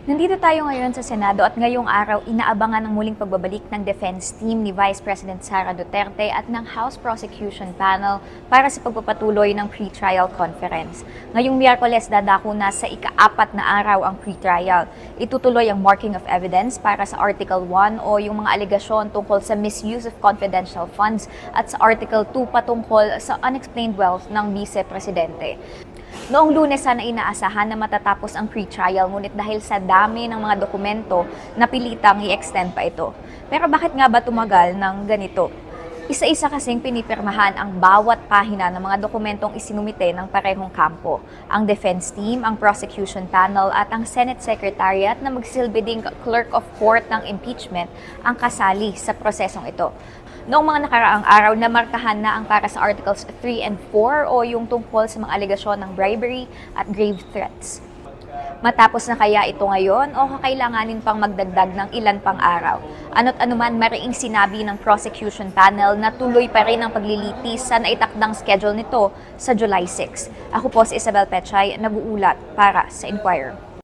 Nandito tayo ngayon sa Senado at ngayong araw inaabangan ang muling pagbabalik ng defense team ni Vice President Sara Duterte at ng House Prosecution Panel para sa pagpapatuloy ng pre-trial conference. Ngayong Miyerkules dadako na sa ika-4 na araw ang pre-trial. Itutuloy ang marking of evidence para sa Article 1 o yung mga alegasyon tungkol sa misuse of confidential funds at sa Article 2 patungkol sa unexplained wealth ng Vice Presidente. Noong Lunes sana inaasahan na matatapos ang pre-trial, ngunit dahil sa dami ng mga dokumento, napilitang i-extend pa ito. Pero bakit nga ba tumagal ng ganito? Isa-isa kasing pinipirmahan ang bawat pahina ng mga dokumentong isinumite ng parehong kampo. Ang defense team, ang prosecution panel at ang Senate Secretariat na magsilbi ding clerk of court ng impeachment ang kasali sa prosesong ito. Noong mga nakaraang araw, namarkahan na ang para sa Articles 3 and 4 o yung tungkol sa mga alegasyon ng bribery at grave threats. Matapos na kaya ito ngayon o kakailanganin pang magdagdag ng ilan pang araw? Ano't anuman mariing sinabi ng prosecution panel na tuloy pa rin ang paglilitis sa naitakdang schedule nito sa July 6. Ako po si Isabel Pechay, nag-uulat para sa Inquirer.